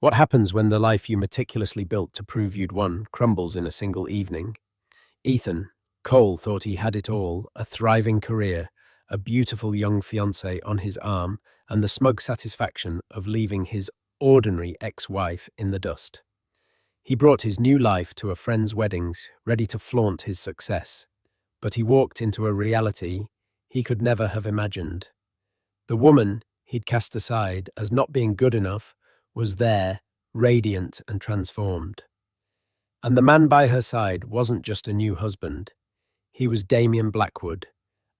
What happens when the life you meticulously built to prove you'd won crumbles in a single evening? Ethan Cole thought he had it all, a thriving career, a beautiful young fiancée on his arm, and the smug satisfaction of leaving his ordinary ex-wife in the dust. He brought his new life to a friend's weddings, ready to flaunt his success. But he walked into a reality he could never have imagined. The woman he'd cast aside as not being good enough was there, radiant and transformed. And the man by her side wasn't just a new husband. He was Damien Blackwood,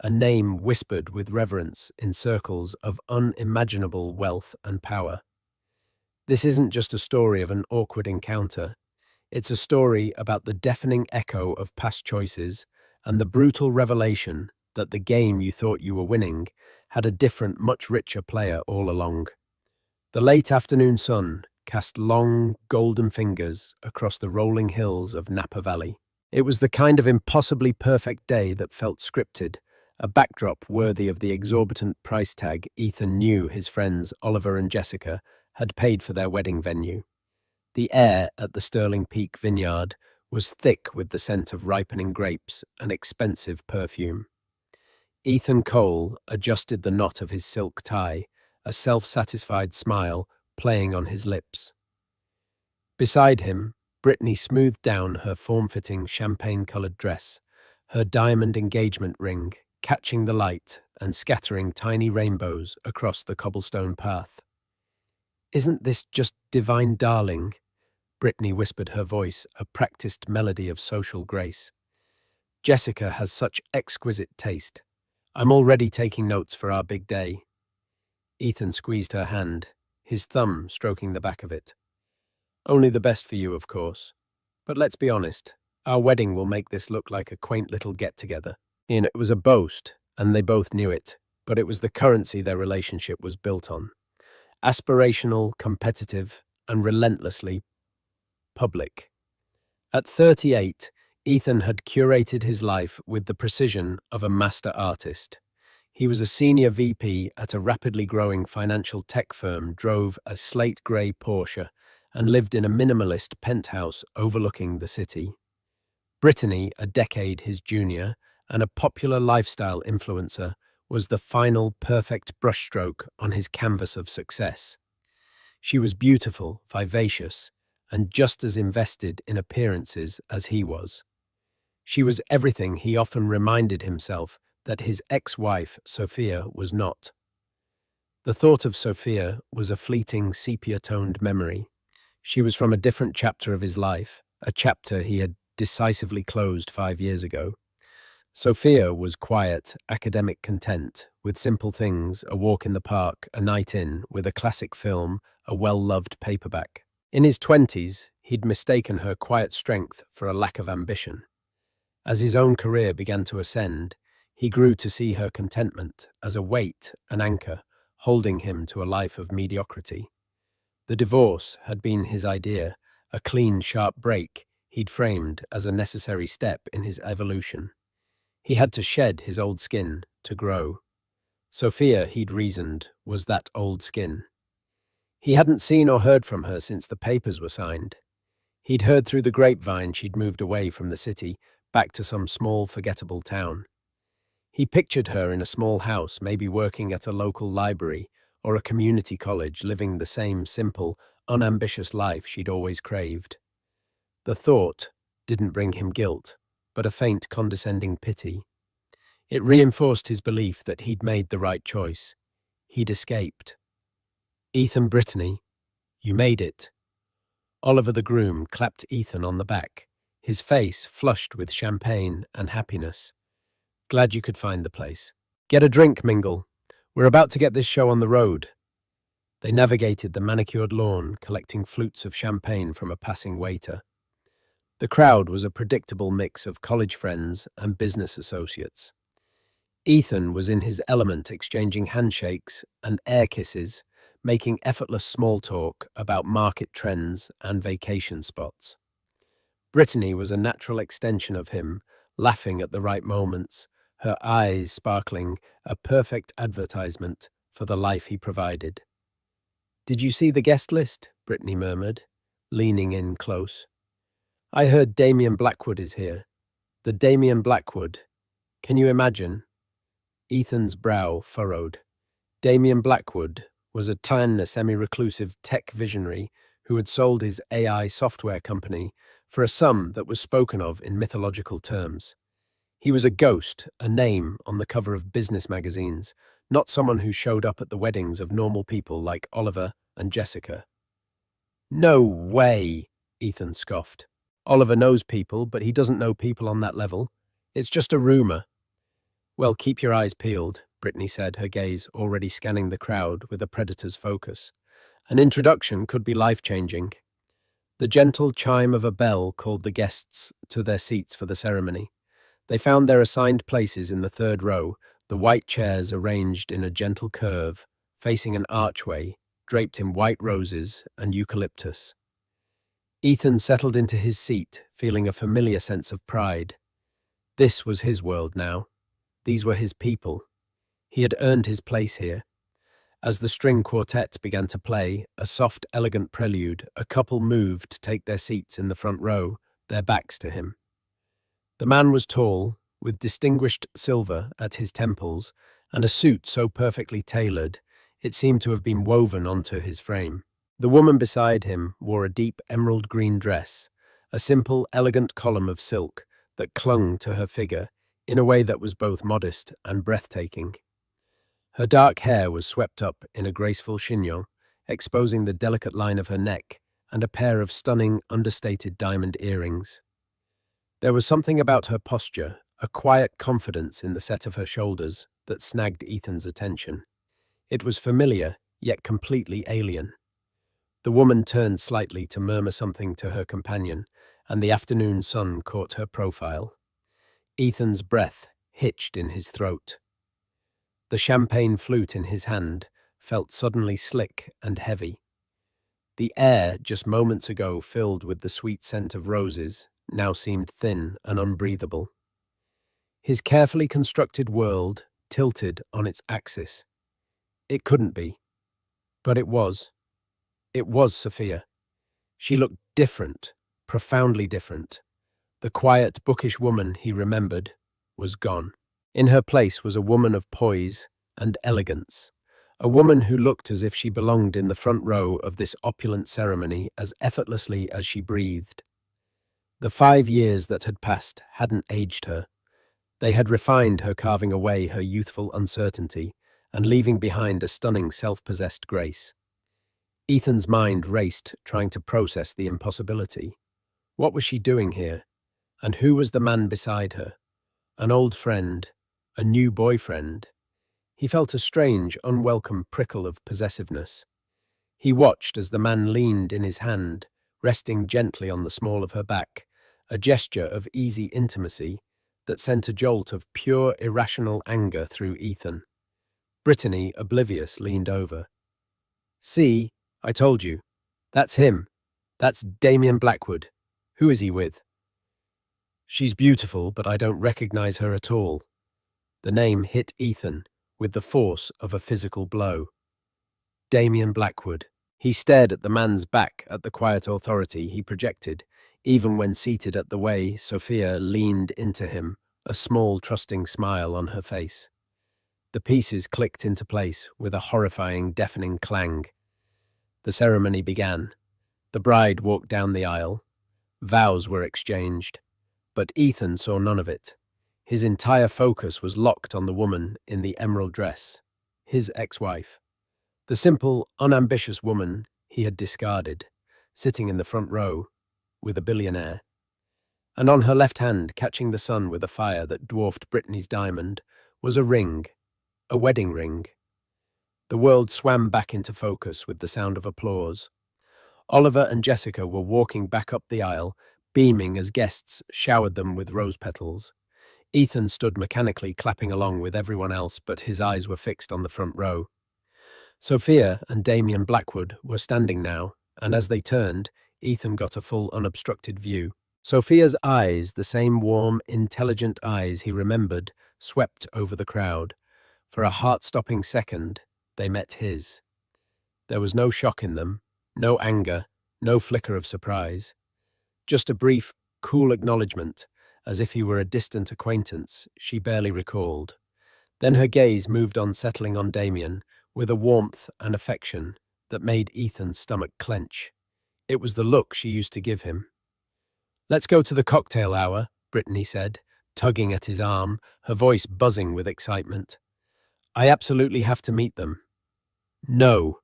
a name whispered with reverence in circles of unimaginable wealth and power. This isn't just a story of an awkward encounter. It's a story about the deafening echo of past choices and the brutal revelation that the game you thought you were winning had a different, much richer player all along. The late afternoon sun cast long, golden fingers across the rolling hills of Napa Valley. It was the kind of impossibly perfect day that felt scripted, a backdrop worthy of the exorbitant price tag Ethan knew his friends Oliver and Jessica had paid for their wedding venue. The air at the Sterling Peak Vineyard was thick with the scent of ripening grapes and expensive perfume. Ethan Cole adjusted the knot of his silk tie, a self-satisfied smile playing on his lips. Beside him, Brittany smoothed down her form-fitting champagne-colored dress, her diamond engagement ring catching the light and scattering tiny rainbows across the cobblestone path. "Isn't this just divine, darling?" Brittany whispered, her voice a practiced melody of social grace. "Jessica has such exquisite taste. I'm already taking notes for our big day." Ethan squeezed her hand, his thumb stroking the back of it. "Only the best for you, of course. But let's be honest, our wedding will make this look like a quaint little get-together." It was a boast, and they both knew it, but it was the currency their relationship was built on. Aspirational, competitive, and relentlessly public. At 38, Ethan had curated his life with the precision of a master artist. He was a senior VP at a rapidly growing financial tech firm, drove a slate grey Porsche, and lived in a minimalist penthouse overlooking the city. Brittany, a decade his junior, and a popular lifestyle influencer, was the final perfect brushstroke on his canvas of success. She was beautiful, vivacious, and just as invested in appearances as he was. She was everything he often reminded himself that his ex-wife, Sophia, was not. The thought of Sophia was a fleeting, sepia-toned memory. She was from a different chapter of his life, a chapter he had decisively closed 5 years ago. Sophia was quiet, academic content, with simple things, a walk in the park, a night in, with a classic film, a well-loved paperback. In his 20s, he'd mistaken her quiet strength for a lack of ambition. As his own career began to ascend, he grew to see her contentment as a weight, an anchor, holding him to a life of mediocrity. The divorce had been his idea, a clean, sharp break he'd framed as a necessary step in his evolution. He had to shed his old skin to grow. Sophia, he'd reasoned, was that old skin. He hadn't seen or heard from her since the papers were signed. He'd heard through the grapevine she'd moved away from the city, back to some small, forgettable town. He pictured her in a small house, maybe working at a local library or a community college, living the same simple, unambitious life she'd always craved. The thought didn't bring him guilt, but a faint, condescending pity. It reinforced his belief that he'd made the right choice. He'd escaped. "Ethan, Brittany, you made it." Oliver the groom clapped Ethan on the back, his face flushed with champagne and happiness. "Glad you could find the place. Get a drink, Mingle. We're about to get this show on the road." They navigated the manicured lawn, collecting flutes of champagne from a passing waiter. The crowd was a predictable mix of college friends and business associates. Ethan was in his element, exchanging handshakes and air kisses, making effortless small talk about market trends and vacation spots. Brittany was a natural extension of him, laughing at the right moments, her eyes sparkling, a perfect advertisement for the life he provided. "Did you see the guest list?" Brittany murmured, leaning in close. I heard Damien Blackwood is here. The Damien Blackwood. Can you imagine? Ethan's brow furrowed. Damien Blackwood was a tiny, semi-reclusive tech visionary who had sold his AI software company for a sum that was spoken of in mythological terms. He was a ghost, a name on the cover of business magazines, not someone who showed up at the weddings of normal people like Oliver and Jessica. No way, Ethan scoffed. Oliver knows people, but he doesn't know people on that level. It's just a rumor. Well, keep your eyes peeled, Brittany said, her gaze already scanning the crowd with a predator's focus. An introduction could be life-changing. The gentle chime of a bell called the guests to their seats for the ceremony. They found their assigned places in the third row, the white chairs arranged in a gentle curve, facing an archway, draped in white roses and eucalyptus. Ethan settled into his seat, feeling a familiar sense of pride. This was his world now. These were his people. He had earned his place here. As the string quartet began to play, a soft, elegant prelude, a couple moved to take their seats in the front row, their backs to him. The man was tall, with distinguished silver at his temples, and a suit so perfectly tailored, it seemed to have been woven onto his frame. The woman beside him wore a deep emerald green dress, a simple, elegant column of silk that clung to her figure in a way that was both modest and breathtaking. Her dark hair was swept up in a graceful chignon, exposing the delicate line of her neck and a pair of stunning, understated diamond earrings. There was something about her posture, a quiet confidence in the set of her shoulders, that snagged Ethan's attention. It was familiar, yet completely alien. The woman turned slightly to murmur something to her companion, and the afternoon sun caught her profile. Ethan's breath hitched in his throat. The champagne flute in his hand felt suddenly slick and heavy. The air, just moments ago filled with the sweet scent of roses, now seemed thin and unbreathable. His carefully constructed world tilted on its axis. It couldn't be. But it was. It was Sophia. She looked different, profoundly different. The quiet, bookish woman he remembered was gone. In her place was a woman of poise and elegance, a woman who looked as if she belonged in the front row of this opulent ceremony as effortlessly as she breathed. The 5 years that had passed hadn't aged her. They had refined her, carving away her youthful uncertainty and leaving behind a stunning self-possessed grace. Ethan's mind raced, trying to process the impossibility. What was she doing here? And who was the man beside her? An old friend? A new boyfriend? He felt a strange, unwelcome prickle of possessiveness. He watched as the man leaned in his hand, resting gently on the small of her back, a gesture of easy intimacy that sent a jolt of pure, irrational anger through Ethan. Brittany, oblivious, leaned over. See, I told you. That's him. That's Damien Blackwood. Who is he with? She's beautiful, but I don't recognize her at all. The name hit Ethan with the force of a physical blow. Damien Blackwood. He stared at the man's back at the quiet authority he projected, even when seated at the way Sophia leaned into him, a small, trusting smile on her face. The pieces clicked into place with a horrifying, deafening clang. The ceremony began. The bride walked down the aisle. Vows were exchanged. But Ethan saw none of it. His entire focus was locked on the woman in the emerald dress, his ex-wife. The simple, unambitious woman he had discarded, sitting in the front row with a billionaire. And on her left hand, catching the sun with a fire that dwarfed Brittany's diamond, was a ring, a wedding ring. The world swam back into focus with the sound of applause. Oliver and Jessica were walking back up the aisle, beaming as guests showered them with rose petals. Ethan stood mechanically clapping along with everyone else, but his eyes were fixed on the front row. Sophia and Damien Blackwood were standing now, and as they turned, Ethan got a full unobstructed view. Sophia's eyes, the same warm, intelligent eyes he remembered, swept over the crowd. For a heart-stopping second, they met his. There was no shock in them, No anger, no flicker of surprise. Just a brief, cool acknowledgement, as if he were a distant acquaintance she barely recalled. Then her gaze moved on, settling on Damien with a warmth and affection that made Ethan's stomach clench. It was the look she used to give him. "Let's go to the cocktail hour," Brittany said, tugging at his arm, her voice buzzing with excitement. "I absolutely have to meet them." "No,"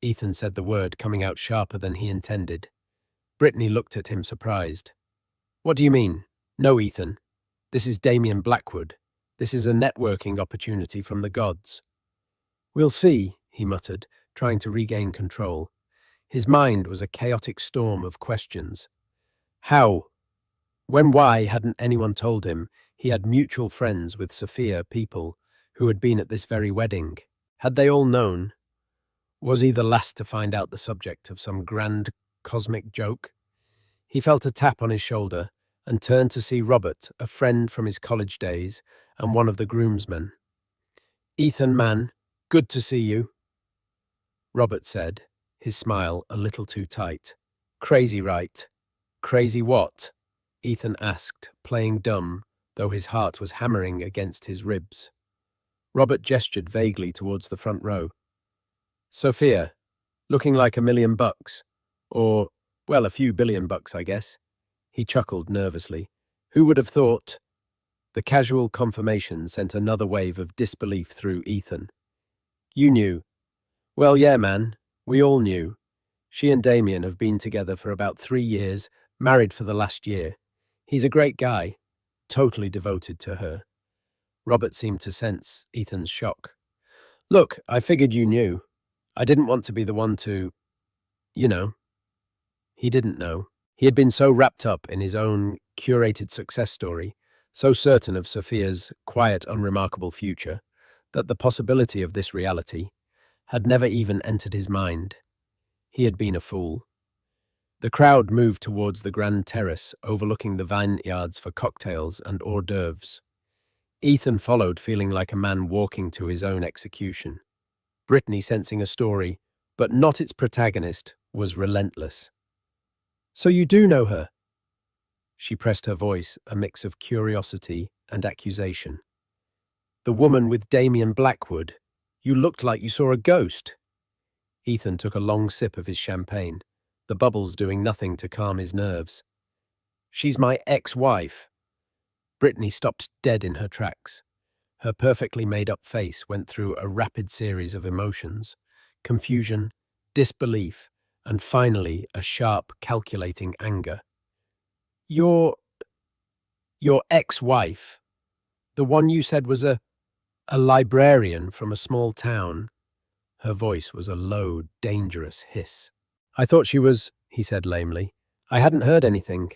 Ethan said, the word coming out sharper than he intended. Brittany looked at him surprised. "What do you mean? No, Ethan. This is Damien Blackwood. This is a networking opportunity from the gods." "We'll see," he muttered, trying to regain control. His mind was a chaotic storm of questions. How? When? Why hadn't anyone told him he had mutual friends with Sophia, people who had been at this very wedding? Had they all known? Was he the last to find out the subject of some grand cosmic joke? He felt a tap on his shoulder and turned to see Robert, a friend from his college days and one of the groomsmen. "Ethan, man, good to see you," Robert said, his smile a little too tight. "Crazy, right?" "Crazy what?" Ethan asked, playing dumb, though his heart was hammering against his ribs. Robert gestured vaguely towards the front row. "Sophia, looking like $1 million. Or, well, a few $1 billion, I guess." He chuckled nervously. "Who would have thought?" The casual confirmation sent another wave of disbelief through Ethan. "You knew?" "Well, yeah, man. We all knew. She and Damien have been together for about 3 years, married for the last year. He's a great guy, totally devoted to her." Robert seemed to sense Ethan's shock. "Look, I figured you knew. I didn't want to be the one to, you know." He didn't know. He had been so wrapped up in his own curated success story, so certain of Sophia's quiet, unremarkable future, that the possibility of this reality had never even entered his mind. He had been a fool. The crowd moved towards the grand terrace overlooking the vineyards for cocktails and hors d'oeuvres. Ethan followed, feeling like a man walking to his own execution. Brittany, sensing a story, but not its protagonist, was relentless. "So you do know her?" She pressed her voice, a mix of curiosity and accusation. "The woman with Damien Blackwood. You looked like you saw a ghost." Ethan took a long sip of his champagne, the bubbles doing nothing to calm his nerves. "She's my ex-wife." Brittany stopped dead in her tracks. Her perfectly made-up face went through a rapid series of emotions: confusion, disbelief, and finally a sharp, calculating anger. Your ex-wife? The one you said was a librarian from a small town?" Her voice was a low, dangerous hiss. "I thought she was," he said lamely. "I hadn't heard anything."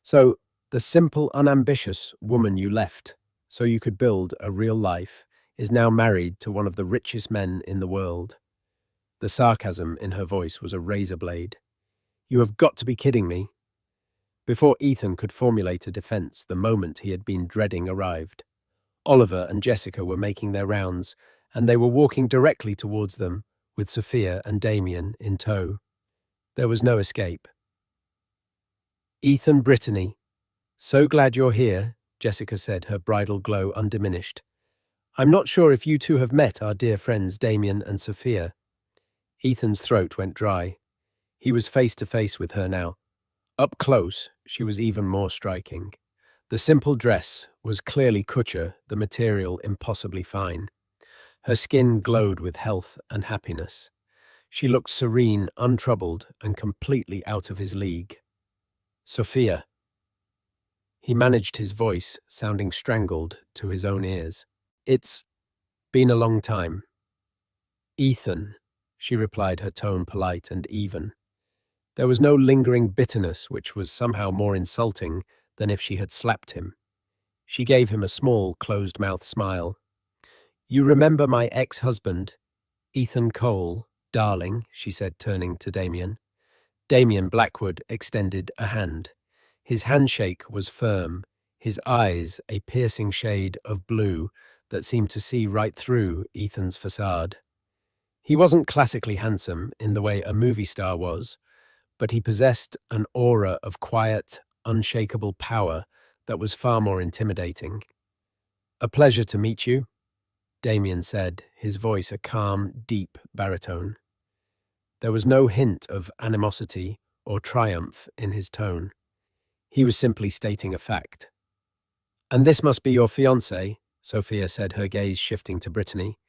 "So, the simple, unambitious woman you left so you could build a real life is now married to one of the richest men in the world." The sarcasm in her voice was a razor blade. "You have got to be kidding me." Before Ethan could formulate a defense, the moment he had been dreading arrived. Oliver and Jessica were making their rounds, and they were walking directly towards them, with Sophia and Damien in tow. There was no escape. "Ethan, Brittany, so glad you're here," Jessica said, her bridal glow undiminished. "I'm not sure if you two have met our dear friends Damien and Sophia." Ethan's throat went dry. He was face to face with her now. Up close, she was even more striking. The simple dress was clearly couture, the material impossibly fine. Her skin glowed with health and happiness. She looked serene, untroubled, and completely out of his league. "Sophia." He managed his voice, sounding strangled to his own ears. "It's been a long time." "Ethan," she replied, her tone polite and even. There was no lingering bitterness, which was somehow more insulting than if she had slapped him. She gave him a small, closed-mouth smile. "You remember my ex-husband, Ethan Cole, darling," she said, turning to Damien. Damien Blackwood extended a hand. His handshake was firm, his eyes a piercing shade of blue that seemed to see right through Ethan's facade. He wasn't classically handsome in the way a movie star was, but he possessed an aura of quiet, unshakable power that was far more intimidating. "A pleasure to meet you," Damien said, his voice a calm, deep baritone. There was no hint of animosity or triumph in his tone. He was simply stating a fact. "And this must be your fiancée," Sophia said, her gaze shifting to Brittany.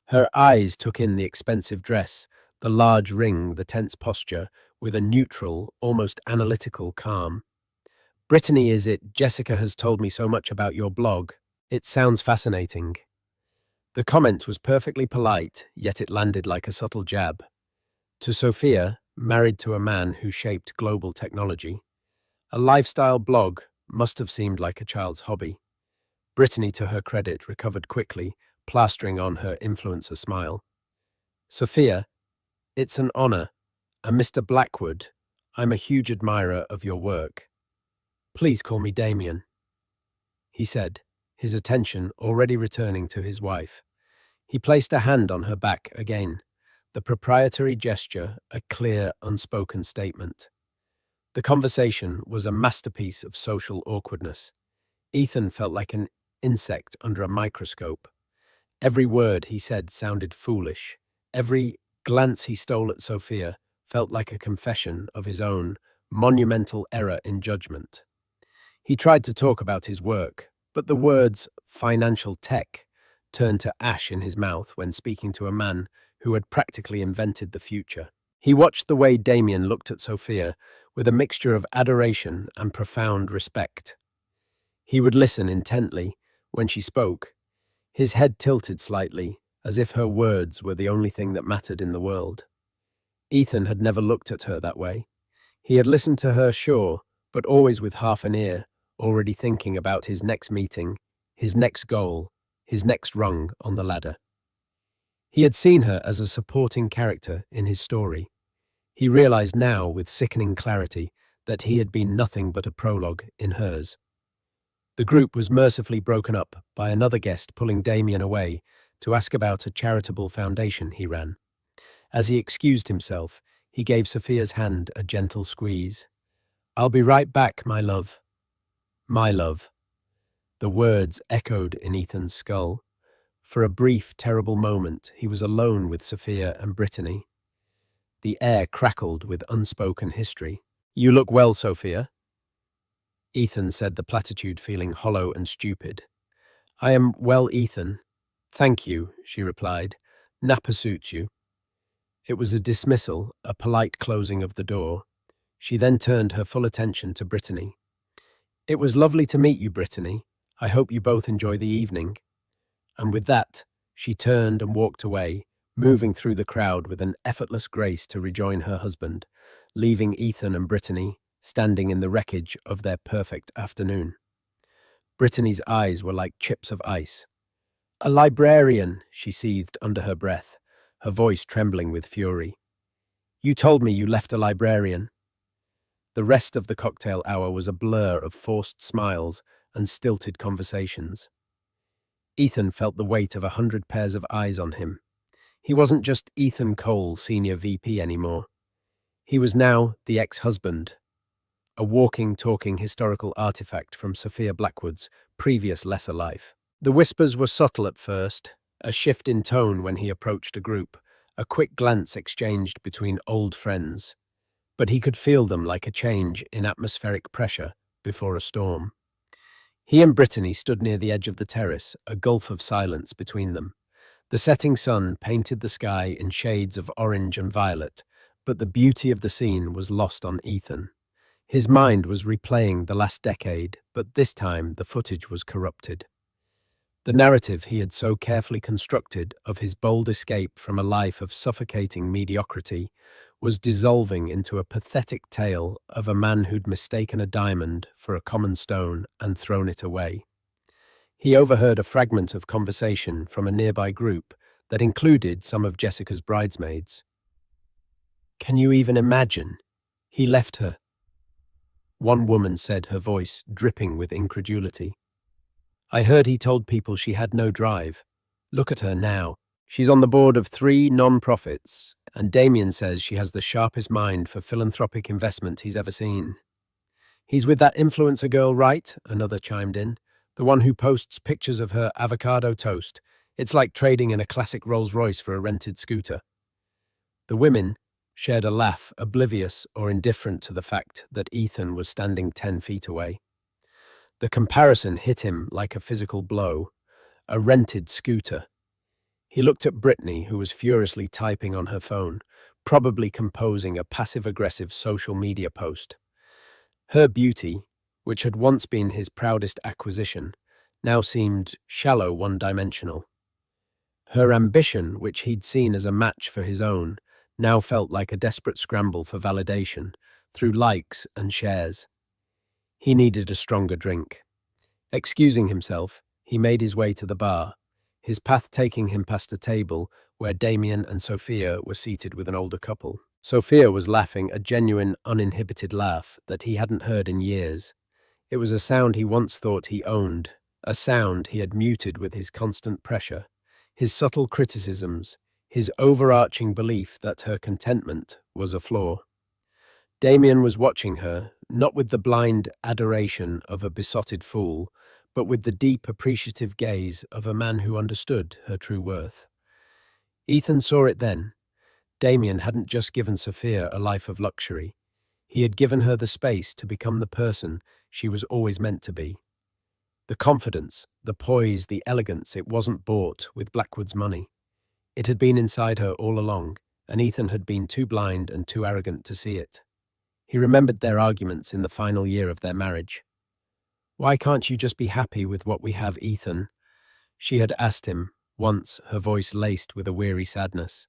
Her eyes took in the expensive dress, the large ring, the tense posture, with a neutral, almost analytical calm. "Brittany, is it? Jessica has told me so much about your blog. It sounds fascinating." The comment was perfectly polite, yet it landed like a subtle jab. To Sophia, married to a man who shaped global technology, a lifestyle blog must have seemed like a child's hobby. Brittany, to her credit, recovered quickly, plastering on her influencer smile. "Sophia, it's an honor, and Mr. Blackwood, I'm a huge admirer of your work. Please call me Damien," he said, his attention already returning to his wife. He placed a hand on her back again, the proprietary gesture a clear, unspoken statement. The conversation was a masterpiece of social awkwardness. Ethan felt like an insect under a microscope. Every word he said sounded foolish. Every glance he stole at Sophia felt like a confession of his own monumental error in judgment. He tried to talk about his work, but the words financial tech turned to ash in his mouth when speaking to a man who had practically invented the future. He watched the way Damien looked at Sophia with a mixture of adoration and profound respect. He would listen intently when she spoke, his head tilted slightly, as if her words were the only thing that mattered in the world. Ethan had never looked at her that way. He had listened to her, sure, but always with half an ear, already thinking about his next meeting, his next goal, his next rung on the ladder. He had seen her as a supporting character in his story. He realized now with sickening clarity that he had been nothing but a prologue in hers. The group was mercifully broken up by another guest pulling Damien away to ask about a charitable foundation he ran. As he excused himself, he gave Sophia's hand a gentle squeeze. "I'll be right back, my love." My love. The words echoed in Ethan's skull. For a brief, terrible moment, he was alone with Sophia and Brittany. The air crackled with unspoken history. "You look well, Sophia," Ethan said, the platitude feeling hollow and stupid. "I am well, Ethan. Thank you," she replied. "Napa suits you." It was a dismissal, a polite closing of the door. She then turned her full attention to Brittany. "It was lovely to meet you, Brittany. I hope you both enjoy the evening." And with that, she turned and walked away, moving through the crowd with an effortless grace to rejoin her husband, leaving Ethan and Brittany standing in the wreckage of their perfect afternoon. Brittany's eyes were like chips of ice. "A librarian," she seethed under her breath, her voice trembling with fury. "You told me you left a librarian." The rest of the cocktail hour was a blur of forced smiles and stilted conversations. Ethan felt the weight of 100 pairs of eyes on him. He wasn't just Ethan Cole, senior VP, anymore. He was now the ex-husband, a walking, talking historical artifact from Sophia Blackwood's previous lesser life. The whispers were subtle at first, a shift in tone when he approached a group, a quick glance exchanged between old friends. But he could feel them like a change in atmospheric pressure before a storm. He and Brittany stood near the edge of the terrace, a gulf of silence between them. The setting sun painted the sky in shades of orange and violet, but the beauty of the scene was lost on Ethan. His mind was replaying the last decade, but this time the footage was corrupted. The narrative he had so carefully constructed of his bold escape from a life of suffocating mediocrity was dissolving into a pathetic tale of a man who'd mistaken a diamond for a common stone and thrown it away. He overheard a fragment of conversation from a nearby group that included some of Jessica's bridesmaids. "Can you even imagine? He left her," one woman said, her voice dripping with incredulity. "I heard he told people she had no drive. Look at her now." She's on the board of 3 non-profits, and Damien says she has the sharpest mind for philanthropic investment he's ever seen. He's with that influencer girl, right? Another chimed in. The one who posts pictures of her avocado toast. It's like trading in a classic Rolls-Royce for a rented scooter. The women shared a laugh, oblivious or indifferent to the fact that Ethan was standing 10 feet away. The comparison hit him like a physical blow. A rented scooter. He looked at Brittany, who was furiously typing on her phone, probably composing a passive-aggressive social media post. Her beauty, which had once been his proudest acquisition, now seemed shallow, one-dimensional. Her ambition, which he'd seen as a match for his own, now felt like a desperate scramble for validation, through likes and shares. He needed a stronger drink. Excusing himself, he made his way to the bar, his path taking him past a table where Damien and Sophia were seated with an older couple. Sophia was laughing a genuine, uninhibited laugh that he hadn't heard in years. It was a sound he once thought he owned, a sound he had muted with his constant pressure, his subtle criticisms, his overarching belief that her contentment was a flaw. Damien was watching her, not with the blind adoration of a besotted fool, but with the deep, appreciative gaze of a man who understood her true worth. Ethan saw it then. Damien hadn't just given Sophia a life of luxury. He had given her the space to become the person she was always meant to be. The confidence, the poise, the elegance, it wasn't bought with Blackwood's money. It had been inside her all along, and Ethan had been too blind and too arrogant to see it. He remembered their arguments in the final year of their marriage. "Why can't you just be happy with what we have, Ethan?" she had asked him, once, her voice laced with a weary sadness.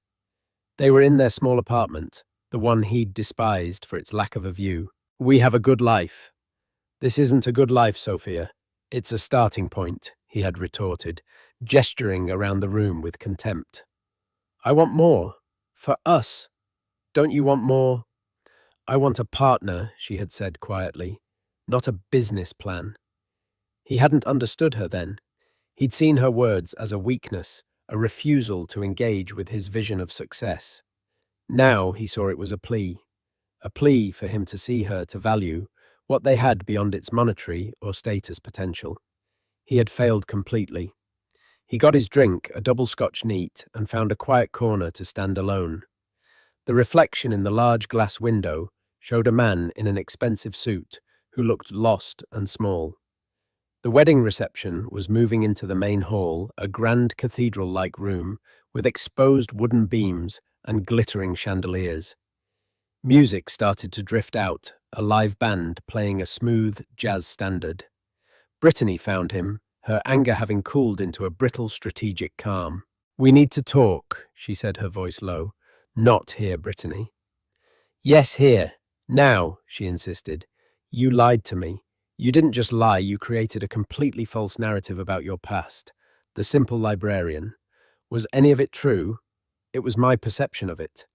They were in their small apartment, the one he'd despised for its lack of a view. "We have a good life." "This isn't a good life, Sophia. It's a starting point," he had retorted, gesturing around the room with contempt. "I want more. For us. Don't you want more?" "I want a partner," she had said quietly, "not a business plan." He hadn't understood her then. He'd seen her words as a weakness, a refusal to engage with his vision of success. Now he saw it was a plea for him to see her, to value what they had beyond its monetary or status potential. He had failed completely. He got his drink, a double Scotch neat, and found a quiet corner to stand alone. The reflection in the large glass window showed a man in an expensive suit who looked lost and small. The wedding reception was moving into the main hall, a grand cathedral-like room with exposed wooden beams and glittering chandeliers. Music started to drift out, a live band playing a smooth jazz standard. Brittany found him, her anger having cooled into a brittle, strategic calm. "We need to talk," she said, her voice low. "Not here, Brittany." "Yes, here. Now," she insisted. "You lied to me. You didn't just lie, you created a completely false narrative about your past. The simple librarian. Was any of it true? It was my perception of it."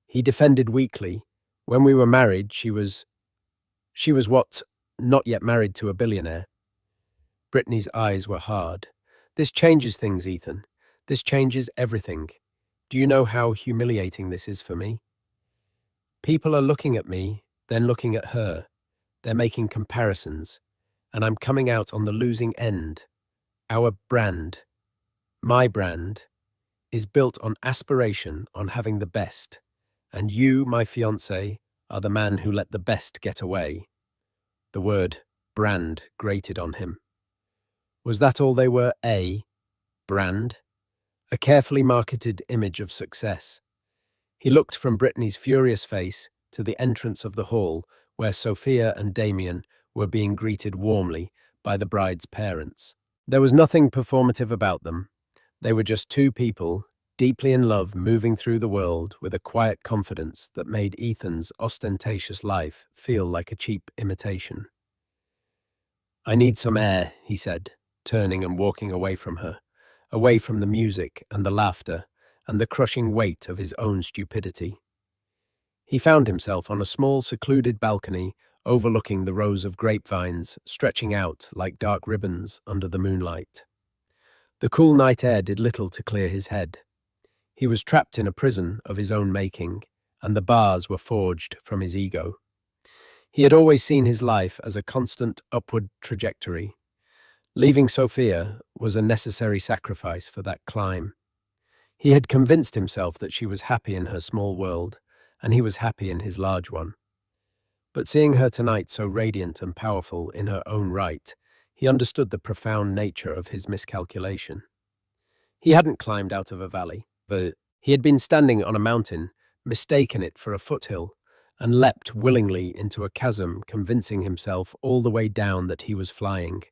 He defended weakly. "When we were married, she was what? Not yet married to a billionaire." Brittany's eyes were hard. "This changes things, Ethan. This changes everything. Do you know how humiliating this is for me? People are looking at me, then looking at her. They're making comparisons, and I'm coming out on the losing end. Our brand, my brand, is built on aspiration, on having the best. And you, my fiancé, are the man who let the best get away." The word brand grated on him. Was that all they were? A brand? A carefully marketed image of success. He looked from Brittany's furious face to the entrance of the hall where Sophia and Damien were being greeted warmly by the bride's parents. There was nothing performative about them. They were just two people, deeply in love, moving through the world with a quiet confidence that made Ethan's ostentatious life feel like a cheap imitation. "I need some air," he said, turning and walking away from her, away from the music and the laughter and the crushing weight of his own stupidity. He found himself on a small, secluded balcony overlooking the rows of grapevines stretching out like dark ribbons under the moonlight. The cool night air did little to clear his head. He was trapped in a prison of his own making, and the bars were forged from his ego. He had always seen his life as a constant upward trajectory. Leaving Sophia was a necessary sacrifice for that climb. He had convinced himself that she was happy in her small world, and he was happy in his large one. But seeing her tonight so radiant and powerful in her own right, he understood the profound nature of his miscalculation. He hadn't climbed out of a valley, but he had been standing on a mountain, mistaken it for a foothill, and leapt willingly into a chasm, convincing himself all the way down that he was flying.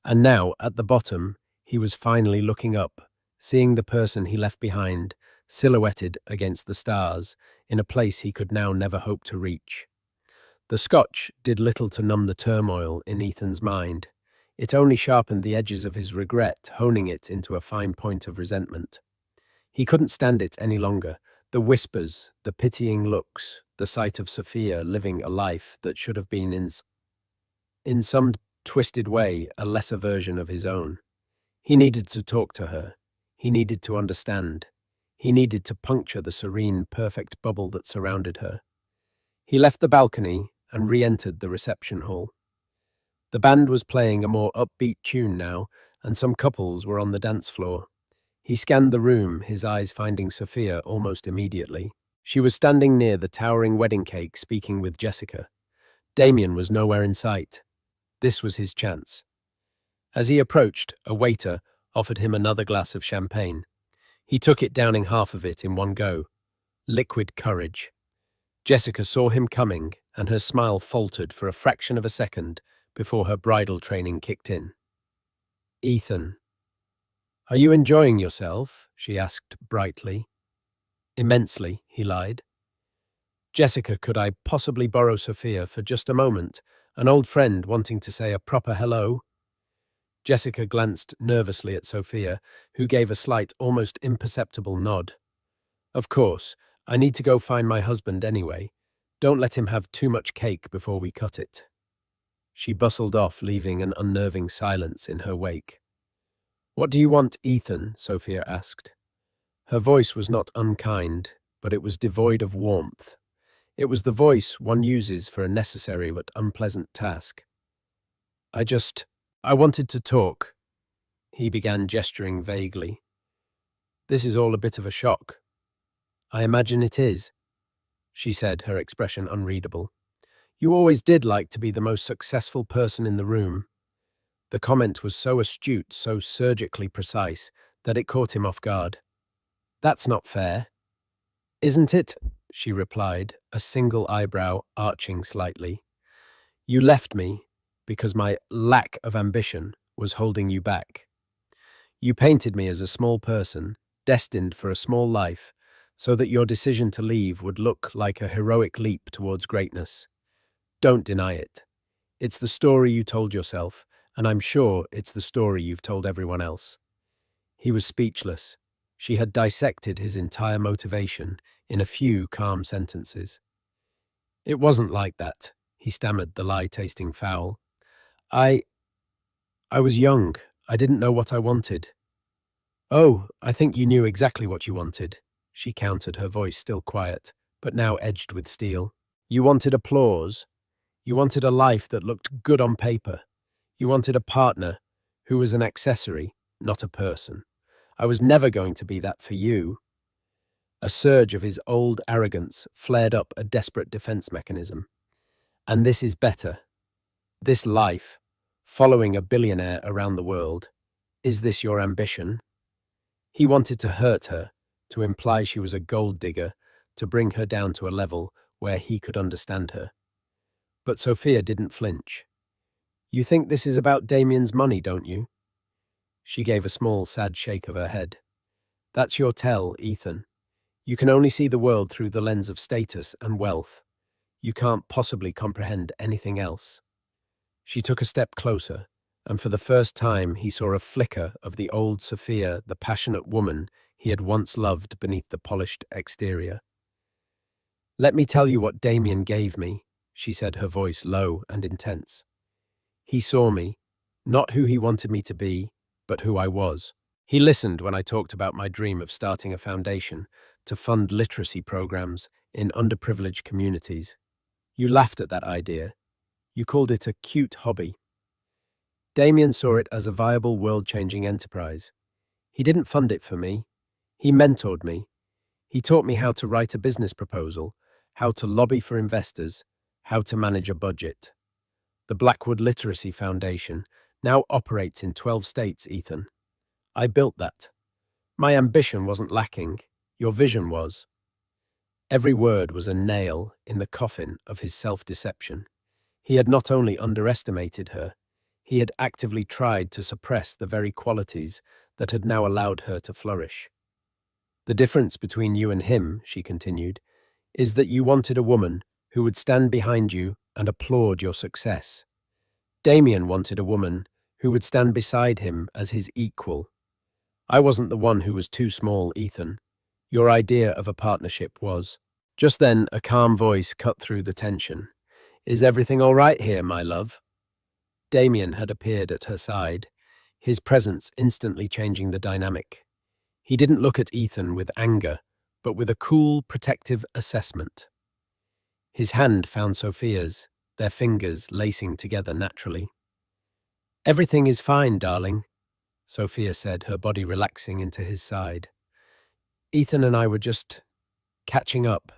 And now, at the bottom, he was finally looking up, seeing the person he left behind, silhouetted against the stars, in a place he could now never hope to reach. The scotch did little to numb the turmoil in Ethan's mind. It only sharpened the edges of his regret, honing it into a fine point of resentment. He couldn't stand it any longer. The whispers, the pitying looks, the sight of Sophia living a life that should have been in some twisted way a lesser version of his own. He needed to talk to her. He needed to understand. He needed to puncture the serene, perfect bubble that surrounded her. He left the balcony and re-entered the reception hall. The band was playing a more upbeat tune now, and some couples were on the dance floor. He scanned the room, his eyes finding Sophia almost immediately. She was standing near the towering wedding cake speaking with Jessica. Damien was nowhere in sight. This was his chance. As he approached, a waiter offered him another glass of champagne. He took it, downing half of it in one go. Liquid courage. Jessica saw him coming, and her smile faltered for a fraction of a second before her bridal training kicked in. "Ethan, are you enjoying yourself?" she asked brightly. "Immensely," he lied. "Jessica, could I possibly borrow Sophia for just a moment? An old friend wanting to say a proper hello?" Jessica glanced nervously at Sophia, who gave a slight, almost imperceptible nod. "Of course, I need to go find my husband anyway. Don't let him have too much cake before we cut it." She bustled off, leaving an unnerving silence in her wake. "What do you want, Ethan?" Sophia asked. Her voice was not unkind, but it was devoid of warmth. It was the voice one uses for a necessary but unpleasant task. I wanted to talk." He began, gesturing vaguely. "This is all a bit of a shock." "I imagine it is," she said, her expression unreadable. "You always did like to be the most successful person in the room." The comment was so astute, so surgically precise, that it caught him off guard. "That's not fair." "Isn't it?" she replied, a single eyebrow arching slightly. "You left me because my lack of ambition was holding you back. You painted me as a small person, destined for a small life, so that your decision to leave would look like a heroic leap towards greatness. Don't deny it. It's the story you told yourself, and I'm sure it's the story you've told everyone else." He was speechless. She had dissected his entire motivation in a few calm sentences. "It wasn't like that," he stammered, the lie tasting foul. I was young. I didn't know what I wanted." "Oh, I think you knew exactly what you wanted," she countered, her voice still quiet, but now edged with steel. "You wanted applause. You wanted a life that looked good on paper. You wanted a partner who was an accessory, not a person. I was never going to be that for you." A surge of his old arrogance flared up, a desperate defense mechanism. "And this is better. This life, following a billionaire around the world. Is this your ambition?" He wanted to hurt her, to imply she was a gold digger, to bring her down to a level where he could understand her. But Sophia didn't flinch. "You think this is about Damien's money, don't you?" She gave a small, sad shake of her head. "That's your tell, Ethan. You can only see the world through the lens of status and wealth. You can't possibly comprehend anything else." She took a step closer, and for the first time he saw a flicker of the old Sophia, the passionate woman he had once loved beneath the polished exterior. "Let me tell you what Damien gave me," she said, her voice low and intense. "He saw me, not who he wanted me to be, but who I was. He listened when I talked about my dream of starting a foundation to fund literacy programs in underprivileged communities. You laughed at that idea. You called it a cute hobby. Damien saw it as a viable world-changing enterprise. He didn't fund it for me. He mentored me. He taught me how to write a business proposal, how to lobby for investors, how to manage a budget. The Blackwood Literacy Foundation now operates in 12 states, Ethan. I built that. My ambition wasn't lacking. Your vision was. Every word was a nail in the coffin of his self-deception. He had not only underestimated her, he had actively tried to suppress the very qualities that had now allowed her to flourish. The difference between you and him, she continued, is that you wanted a woman who would stand behind you and applaud your success. Damien wanted a woman who would stand beside him as his equal. I wasn't the one who was too small, Ethan. Your idea of a partnership was. Just then, a calm voice cut through the tension. Is everything all right here, my love? Damien had appeared at her side, his presence instantly changing the dynamic. He didn't look at Ethan with anger, but with a cool, protective assessment. His hand found Sophia's, their fingers lacing together naturally. Everything is fine, darling, Sophia said, her body relaxing into his side. Ethan and I were just catching up.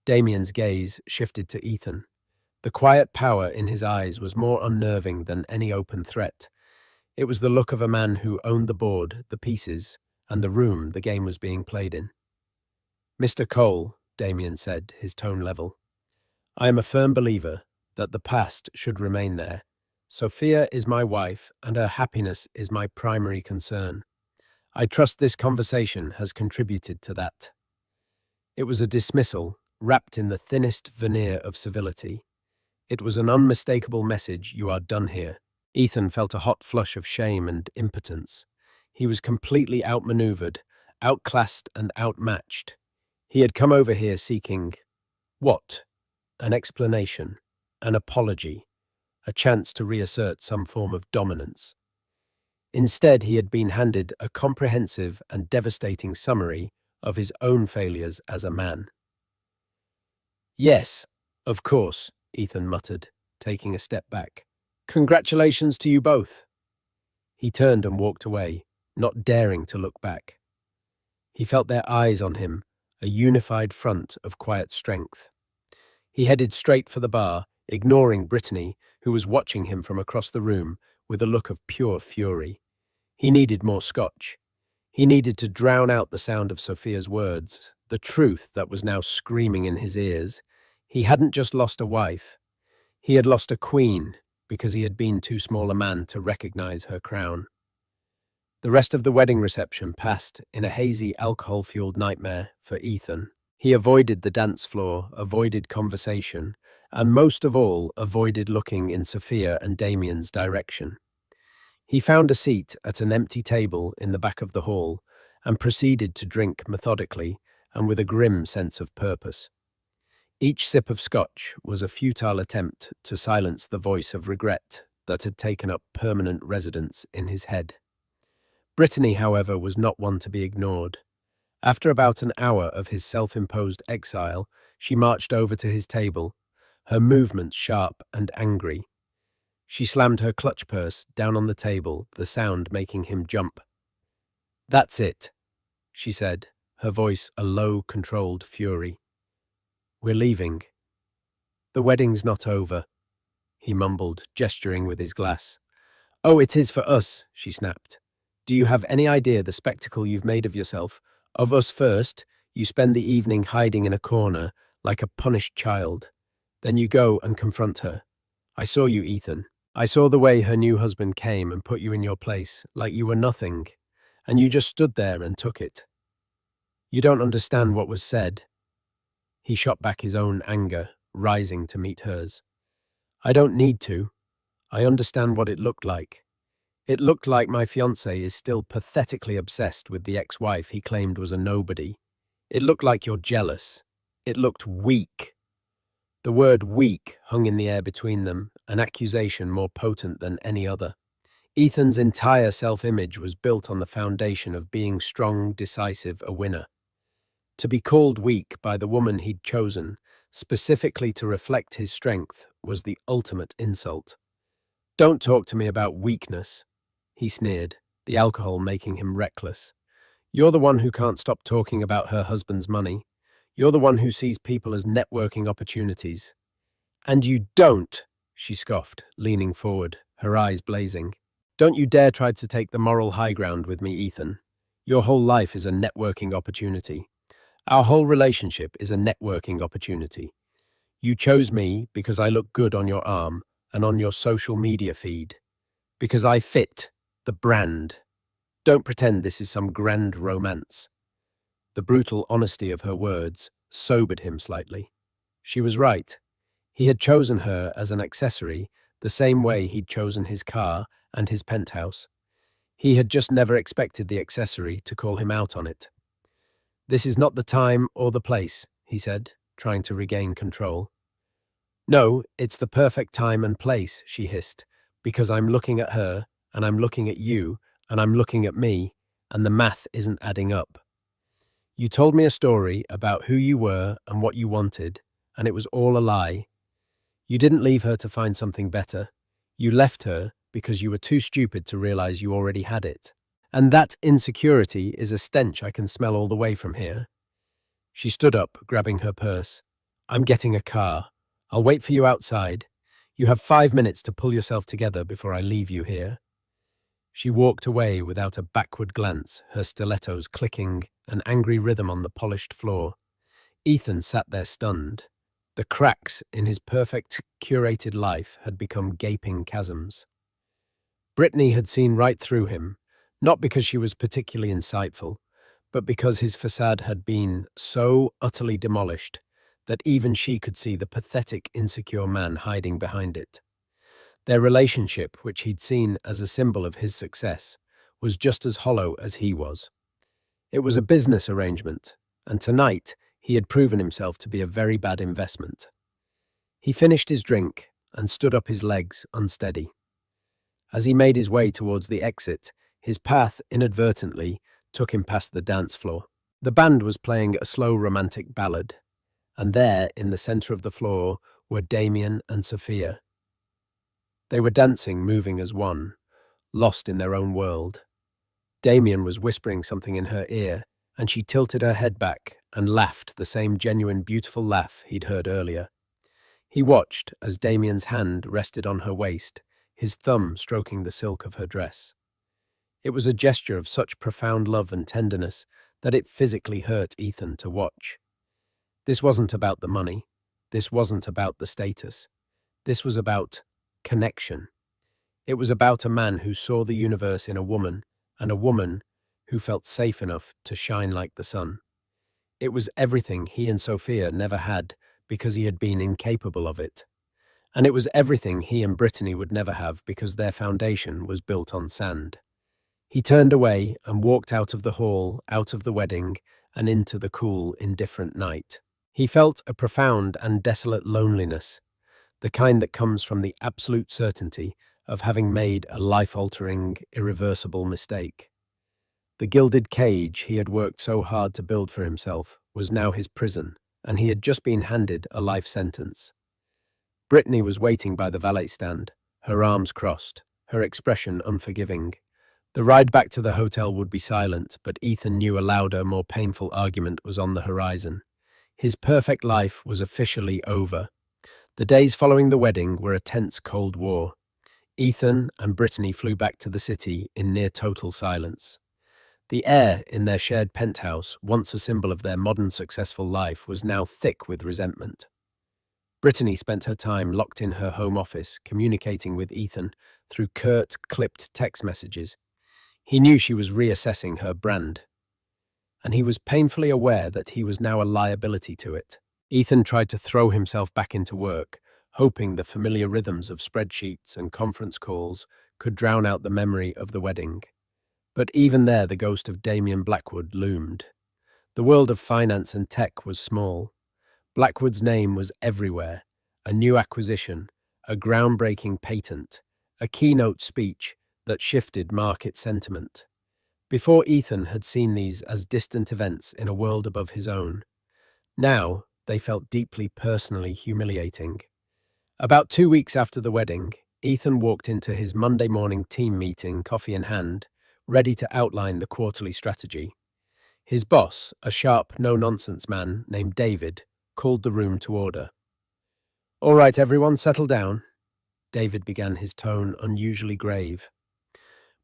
Damien's gaze shifted to Ethan. The quiet power in his eyes was more unnerving than any open threat. It was the look of a man who owned the board, the pieces, and the room the game was being played in. Mr. Cole, Damien said, his tone level, I am a firm believer that the past should remain there. Sophia is my wife, and her happiness is my primary concern. I trust this conversation has contributed to that. It was a dismissal, wrapped in the thinnest veneer of civility. It was an unmistakable message, you are done here. Ethan felt a hot flush of shame and impotence. He was completely outmaneuvered, outclassed and outmatched. He had come over here seeking what? An explanation, an apology, a chance to reassert some form of dominance. Instead, he had been handed a comprehensive and devastating summary of his own failures as a man. Yes, of course, Ethan muttered, taking a step back. Congratulations to you both. He turned and walked away, not daring to look back. He felt their eyes on him, a unified front of quiet strength. He headed straight for the bar, ignoring Brittany, who was watching him from across the room with a look of pure fury. He needed more scotch. He needed to drown out the sound of Sophia's words, the truth that was now screaming in his ears. He hadn't just lost a wife. He had lost a queen because he had been too small a man to recognize her crown. The rest of the wedding reception passed in a hazy, alcohol-fueled nightmare for Ethan. He avoided the dance floor, avoided conversation, and most of all, avoided looking in Sophia and Damien's direction. He found a seat at an empty table in the back of the hall and proceeded to drink methodically and with a grim sense of purpose. Each sip of scotch was a futile attempt to silence the voice of regret that had taken up permanent residence in his head. Brittany, however, was not one to be ignored. After about an hour of his self-imposed exile, she marched over to his table, her movements sharp and angry. She slammed her clutch purse down on the table, the sound making him jump. That's it, she said, her voice a low, controlled fury. We're leaving. The wedding's not over, he mumbled, gesturing with his glass. Oh, it is for us, she snapped. Do you have any idea the spectacle you've made of yourself? Of us first, you spend the evening hiding in a corner, like a punished child. Then you go and confront her. I saw you, Ethan. I saw the way her new husband came and put you in your place, like you were nothing, and you just stood there and took it. You don't understand what was said. He shot back his own anger, rising to meet hers. I don't need to. I understand what it looked like. It looked like my fiancé is still pathetically obsessed with the ex-wife he claimed was a nobody. It looked like you're jealous. It looked weak. The word weak hung in the air between them, an accusation more potent than any other. Ethan's entire self-image was built on the foundation of being strong, decisive, a winner. To be called weak by the woman he'd chosen, specifically to reflect his strength, was the ultimate insult. "Don't talk to me about weakness," he sneered, the alcohol making him reckless. "You're the one who can't stop talking about her husband's money. You're the one who sees people as networking opportunities." "And you don't," she scoffed, leaning forward, her eyes blazing. "Don't you dare try to take the moral high ground with me, Ethan. Your whole life is a networking opportunity. Our whole relationship is a networking opportunity. You chose me because I look good on your arm and on your social media feed. Because I fit the brand. Don't pretend this is some grand romance." The brutal honesty of her words sobered him slightly. She was right. He had chosen her as an accessory, the same way he'd chosen his car and his penthouse. He had just never expected the accessory to call him out on it. "This is not the time or the place," he said, trying to regain control. "No, it's the perfect time and place," she hissed, "because I'm looking at her, and I'm looking at you, and I'm looking at me, and the math isn't adding up. You told me a story about who you were and what you wanted, and it was all a lie. You didn't leave her to find something better. You left her because you were too stupid to realize you already had it. And that insecurity is a stench I can smell all the way from here." She stood up, grabbing her purse. "I'm getting a car. I'll wait for you outside. You have 5 minutes to pull yourself together before I leave you here." She walked away without a backward glance, her stilettos clicking, an angry rhythm on the polished floor. Ethan sat there stunned. The cracks in his perfect, curated life had become gaping chasms. Brittany had seen right through him, not because she was particularly insightful, but because his facade had been so utterly demolished that even she could see the pathetic, insecure man hiding behind it. Their relationship, which he'd seen as a symbol of his success, was just as hollow as he was. It was a business arrangement, and tonight he had proven himself to be a very bad investment. He finished his drink and stood up, his legs unsteady. As he made his way towards the exit, his path inadvertently took him past the dance floor. The band was playing a slow romantic ballad, and there, in the center of the floor, were Damien and Sophia. They were dancing, moving as one, lost in their own world. Damien was whispering something in her ear, and she tilted her head back and laughed the same genuine, beautiful laugh he'd heard earlier. He watched as Damien's hand rested on her waist, his thumb stroking the silk of her dress. It was a gesture of such profound love and tenderness that it physically hurt Ethan to watch. This wasn't about the money. This wasn't about the status. This was about connection. It was about a man who saw the universe in a woman, and a woman who felt safe enough to shine like the sun. It was everything he and Sophia never had because he had been incapable of it. And it was everything he and Brittany would never have because their foundation was built on sand. He turned away and walked out of the hall, out of the wedding, and into the cool, indifferent night. He felt a profound and desolate loneliness, the kind that comes from the absolute certainty of having made a life-altering, irreversible mistake. The gilded cage he had worked so hard to build for himself was now his prison, and he had just been handed a life sentence. Brittany was waiting by the valet stand, her arms crossed, her expression unforgiving. The ride back to the hotel would be silent, but Ethan knew a louder, more painful argument was on the horizon. His perfect life was officially over. The days following the wedding were a tense Cold War. Ethan and Brittany flew back to the city in near total silence. The air in their shared penthouse, once a symbol of their modern successful life, was now thick with resentment. Brittany spent her time locked in her home office, communicating with Ethan through curt, clipped text messages. He knew she was reassessing her brand, and he was painfully aware that he was now a liability to it. Ethan tried to throw himself back into work, hoping the familiar rhythms of spreadsheets and conference calls could drown out the memory of the wedding. But even there, the ghost of Damien Blackwood loomed. The world of finance and tech was small. Blackwood's name was everywhere: a new acquisition, a groundbreaking patent, a keynote speech that shifted market sentiment. Before, Ethan had seen these as distant events in a world above his own. Now, they felt deeply personally humiliating. About 2 weeks after the wedding, Ethan walked into his Monday morning team meeting, coffee in hand, ready to outline the quarterly strategy. His boss, a sharp, no-nonsense man named David, called the room to order. "All right, everyone, settle down." David began, his tone unusually grave.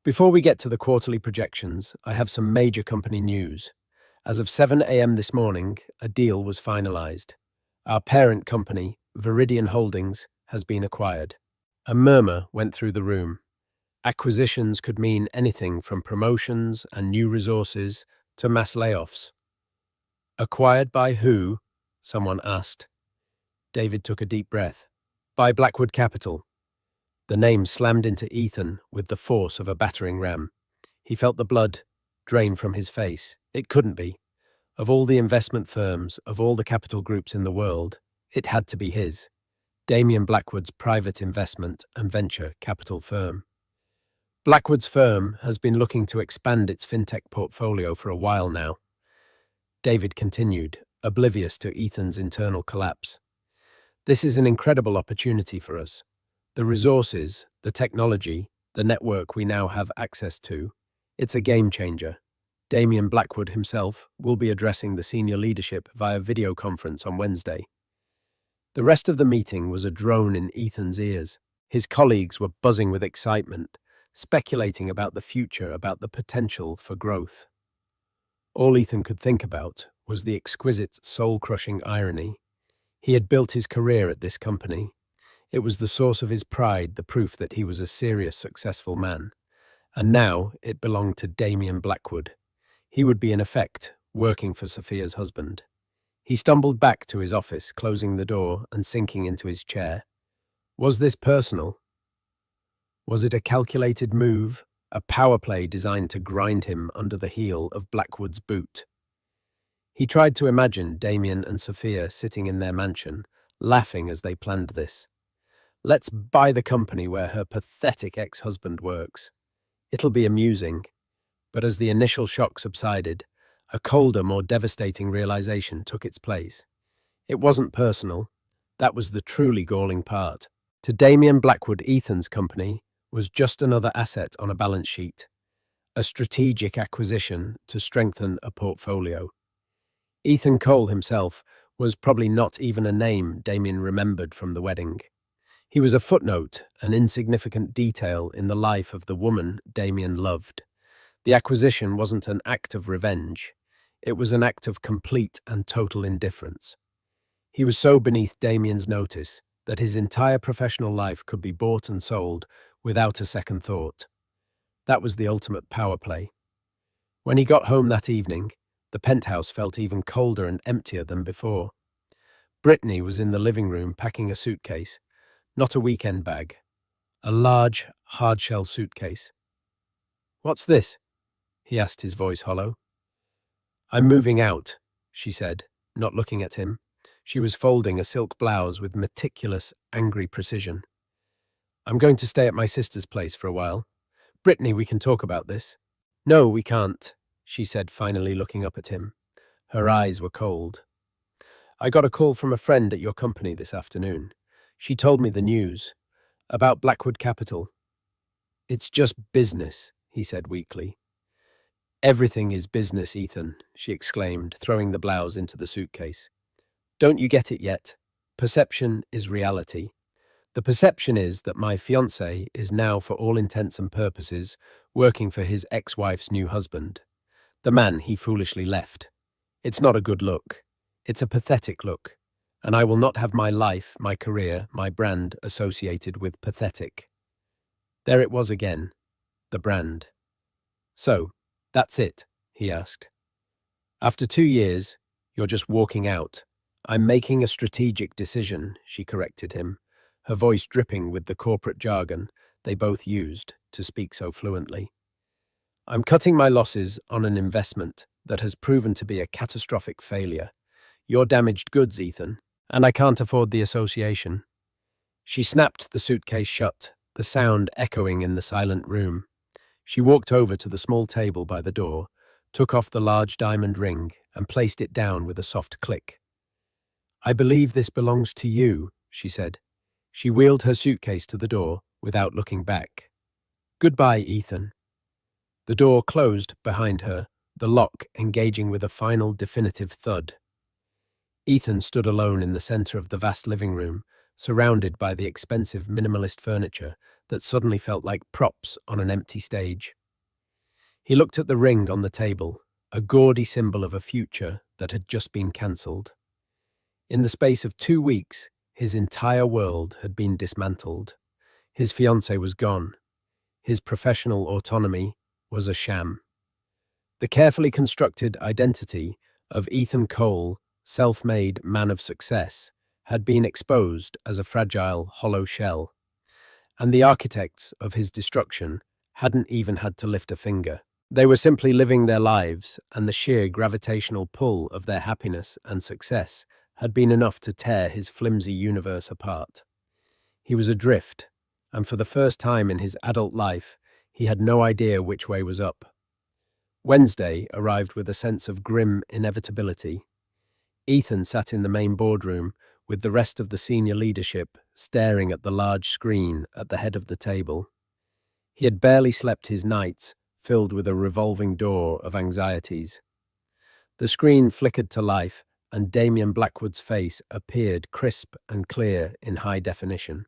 "Before we get to the quarterly projections, I have some major company news. As of 7 a.m. this morning, a deal was finalized. Our parent company, Viridian Holdings, has been acquired." A murmur went through the room. Acquisitions could mean anything from promotions and new resources to mass layoffs. "Acquired by who?" someone asked. David took a deep breath. "By Blackwood Capital." The name slammed into Ethan with the force of a battering ram. He felt the blood drain from his face. It couldn't be. Of all the investment firms, of all the capital groups in the world, it had to be his. Damien Blackwood's private investment and venture capital firm. Blackwood's firm has been looking to expand its fintech portfolio for a while now. David continued, oblivious to Ethan's internal collapse. "This is an incredible opportunity for us. The resources, the technology, the network we now have access to, it's a game changer." Damien Blackwood himself will be addressing the senior leadership via video conference on Wednesday. The rest of the meeting was a drone in Ethan's ears. His colleagues were buzzing with excitement, speculating about the future, about the potential for growth. All Ethan could think about was the exquisite, soul-crushing irony. He had built his career at this company. It was the source of his pride, the proof that he was a serious, successful man. And now it belonged to Damien Blackwood. He would be, in effect, working for Sophia's husband. He stumbled back to his office, closing the door and sinking into his chair. Was this personal? Was it a calculated move, a power play designed to grind him under the heel of Blackwood's boot? He tried to imagine Damien and Sophia sitting in their mansion, laughing as they planned this. "Let's buy the company where her pathetic ex-husband works. It'll be amusing." But as the initial shock subsided, a colder, more devastating realization took its place. It wasn't personal. That was the truly galling part. To Damien Blackwood, Ethan's company was just another asset on a balance sheet, a strategic acquisition to strengthen a portfolio. Ethan Cole himself was probably not even a name Damien remembered from the wedding. He was a footnote, an insignificant detail in the life of the woman Damien loved. The acquisition wasn't an act of revenge. It was an act of complete and total indifference. He was so beneath Damien's notice that his entire professional life could be bought and sold without a second thought. That was the ultimate power play. When he got home that evening, the penthouse felt even colder and emptier than before. Brittany was in the living room packing a suitcase, not a weekend bag, a large, hard-shell suitcase. "What's this?" he asked, his voice hollow. "I'm moving out," she said, not looking at him. She was folding a silk blouse with meticulous, angry precision. "I'm going to stay at my sister's place for a while. Brittany, we can talk about this." "No, we can't," she said, finally looking up at him. Her eyes were cold. "I got a call from a friend at your company this afternoon. She told me the news about Blackwood Capital." "It's just business," he said weakly. "Everything is business, Ethan," she exclaimed, throwing the blouse into the suitcase. "Don't you get it yet? Perception is reality. The perception is that my fiancé is now, for all intents and purposes, working for his ex-wife's new husband, the man he foolishly left. It's not a good look. It's a pathetic look. And I will not have my life, my career, my brand associated with pathetic." There it was again, the brand. "So, that's it?" he asked. "After 2 years, you're just walking out." "I'm making a strategic decision," she corrected him, her voice dripping with the corporate jargon they both used to speak so fluently. "I'm cutting my losses on an investment that has proven to be a catastrophic failure. You're damaged goods, Ethan, and I can't afford the association." She snapped the suitcase shut, the sound echoing in the silent room. She walked over to the small table by the door, took off the large diamond ring, and placed it down with a soft click. "I believe this belongs to you," she said. She wheeled her suitcase to the door without looking back. "Goodbye, Ethan." The door closed behind her, the lock engaging with a final definitive thud. Ethan stood alone in the center of the vast living room, surrounded by the expensive minimalist furniture that suddenly felt like props on an empty stage. He looked at the ring on the table, a gaudy symbol of a future that had just been cancelled. In the space of 2 weeks, his entire world had been dismantled. His fiancée was gone. His professional autonomy was a sham. The carefully constructed identity of Ethan Cole, self-made man of success, had been exposed as a fragile, hollow shell, and the architects of his destruction hadn't even had to lift a finger. They were simply living their lives, and the sheer gravitational pull of their happiness and success had been enough to tear his flimsy universe apart. He was adrift, and for the first time in his adult life, he had no idea which way was up. Wednesday arrived with a sense of grim inevitability. Ethan sat in the main boardroom with the rest of the senior leadership staring at the large screen at the head of the table. He had barely slept his nights, filled with a revolving door of anxieties. The screen flickered to life, and Damien Blackwood's face appeared crisp and clear in high definition.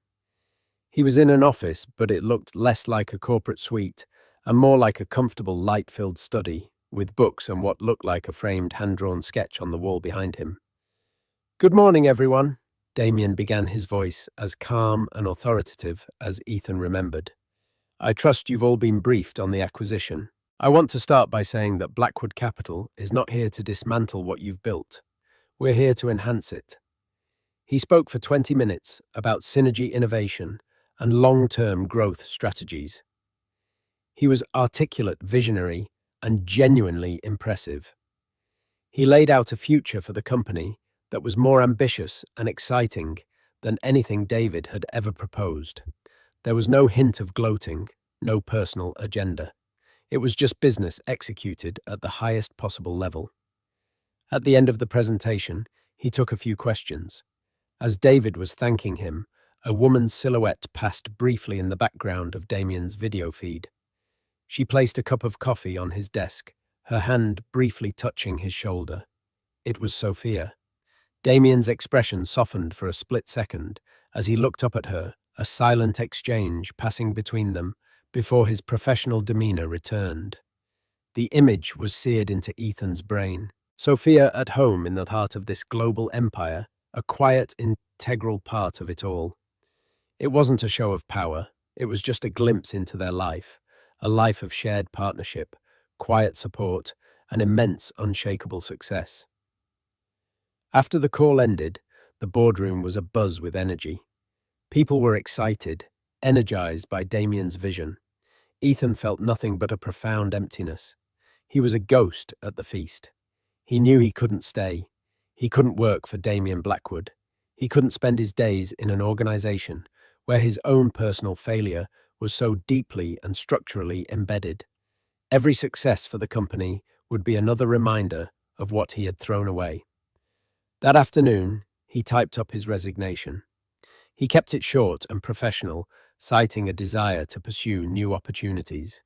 He was in an office, but it looked less like a corporate suite and more like a comfortable, light-filled study, with books and what looked like a framed hand-drawn sketch on the wall behind him. "Good morning, everyone," Damien began, his voice as calm and authoritative as Ethan remembered. "I trust you've all been briefed on the acquisition. I want to start by saying that Blackwood Capital is not here to dismantle what you've built. We're here to enhance it." He spoke for 20 minutes about synergy innovation and long-term growth strategies. He was articulate, visionary, and genuinely impressive. He laid out a future for the company that was more ambitious and exciting than anything David had ever proposed. There was no hint of gloating, no personal agenda. It was just business executed at the highest possible level. At the end of the presentation, he took a few questions. As David was thanking him, a woman's silhouette passed briefly in the background of Damien's video feed. She placed a cup of coffee on his desk, her hand briefly touching his shoulder. It was Sophia. Damien's expression softened for a split second as he looked up at her, a silent exchange passing between them before his professional demeanor returned. The image was seared into Ethan's brain. Sophia at home in the heart of this global empire, a quiet, integral part of it all. It wasn't a show of power, it was just a glimpse into their life, a life of shared partnership, quiet support, and immense, unshakable success. After the call ended, the boardroom was abuzz with energy. People were excited, energized by Damien's vision. Ethan felt nothing but a profound emptiness. He was a ghost at the feast. He knew he couldn't stay. He couldn't work for Damien Blackwood. He couldn't spend his days in an organization where his own personal failure was so deeply and structurally embedded. Every success for the company would be another reminder of what he had thrown away. That afternoon, he typed up his resignation. He kept it short and professional, citing a desire to pursue new opportunities.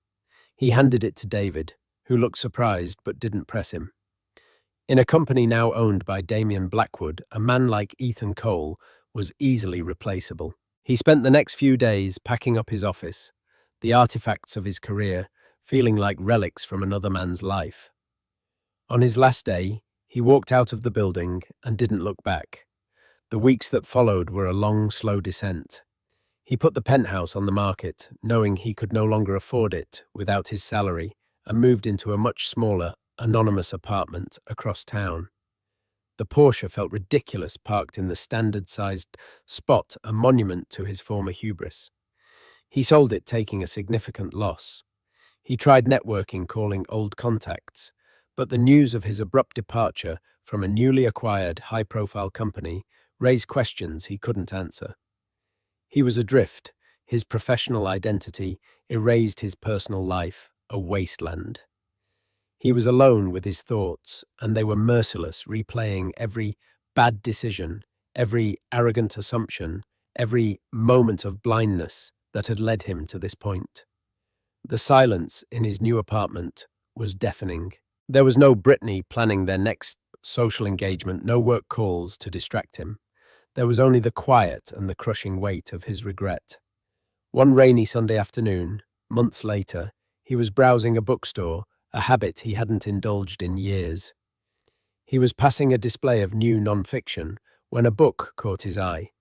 He handed it to David, who looked surprised but didn't press him. In a company now owned by Damien Blackwood, a man like Ethan Cole was easily replaceable. He spent the next few days packing up his office, the artifacts of his career feeling like relics from another man's life. On his last day, he walked out of the building and didn't look back. The weeks that followed were a long, slow descent. He put the penthouse on the market, knowing he could no longer afford it without his salary, and moved into a much smaller, anonymous apartment across town. The Porsche felt ridiculous parked in the standard-sized spot, a monument to his former hubris. He sold it, taking a significant loss. He tried networking, calling old contacts, but the news of his abrupt departure from a newly acquired high-profile company raised questions he couldn't answer. He was adrift, His professional identity erased his personal life, a wasteland. He was alone with his thoughts, and they were merciless, replaying every bad decision, every arrogant assumption, every moment of blindness that had led him to this point. The silence in his new apartment was deafening. There was no Brittany planning their next social engagement, no work calls to distract him. There was only the quiet and the crushing weight of his regret. One rainy Sunday afternoon, months later, he was browsing a bookstore, a habit he hadn't indulged in years. He was passing a display of new non-fiction when a book caught his eye.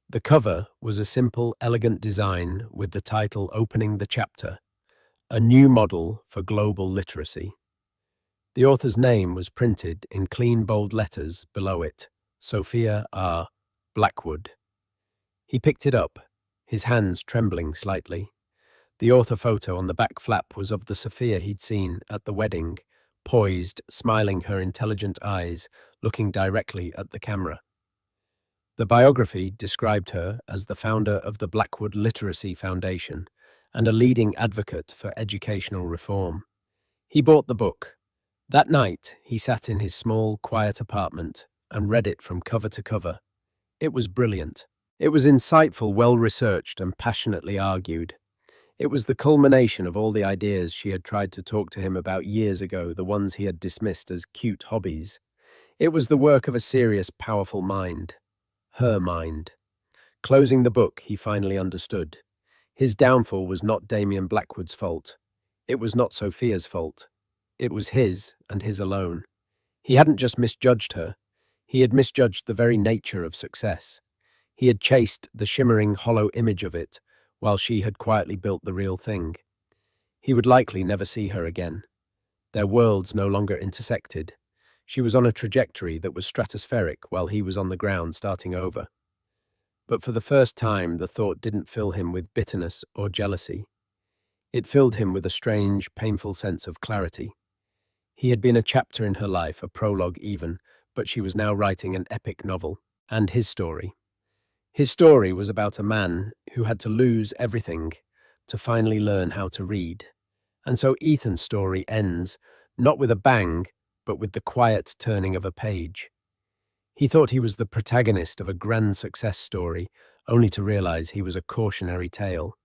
The cover was a simple, elegant design with the title opening the chapter, A New Model for Global Literacy. The author's name was printed in clean, bold letters below it, Sophia R. Blackwood. He picked it up, his hands trembling slightly. The author photo on the back flap was of the Sophia he'd seen at the wedding, poised, smiling her intelligent eyes, looking directly at the camera. The biography described her as the founder of the Blackwood Literacy Foundation and a leading advocate for educational reform. He bought the book. That night, he sat in his small, quiet apartment and read it from cover to cover. It was brilliant. It was insightful, well-researched, and passionately argued. It was the culmination of all the ideas she had tried to talk to him about years ago, the ones he had dismissed as cute hobbies. It was the work of a serious, powerful mind. Her mind. Closing the book, he finally understood. His downfall was not Damien Blackwood's fault. It was not Sophia's fault. It was his, and his alone. He hadn't just misjudged her. He had misjudged the very nature of success. He had chased the shimmering, hollow image of it, while she had quietly built the real thing. He would likely never see her again. Their worlds no longer intersected. She was on a trajectory that was stratospheric while he was on the ground starting over. But for the first time, the thought didn't fill him with bitterness or jealousy. It filled him with a strange, painful sense of clarity. He had been a chapter in her life, a prologue even, but she was now writing an epic novel, and his story. His story was about a man who had to lose everything to finally learn how to read. And so Ethan's story ends, not with a bang, but with the quiet turning of a page. He thought he was the protagonist of a grand success story, only to realize he was a cautionary tale.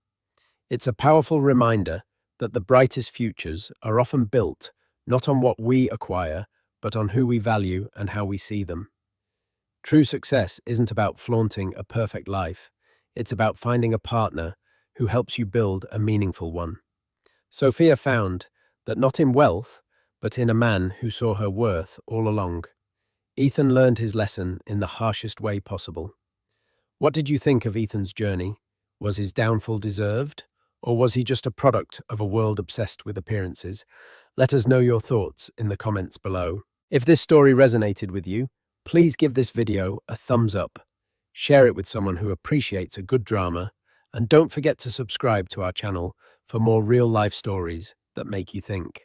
It's a powerful reminder that the brightest futures are often built not on what we acquire, but on who we value and how we see them. True success isn't about flaunting a perfect life. It's about finding a partner who helps you build a meaningful one. Sophia found that not in wealth, but in a man who saw her worth all along. Ethan learned his lesson in the harshest way possible. What did you think of Ethan's journey? Was his downfall deserved? Or was he just a product of a world obsessed with appearances? Let us know your thoughts in the comments below. If this story resonated with you, please give this video a thumbs up, share it with someone who appreciates a good drama, and don't forget to subscribe to our channel for more real-life stories that make you think.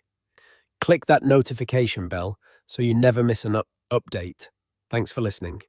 Click that notification bell so you never miss an update. Thanks for listening.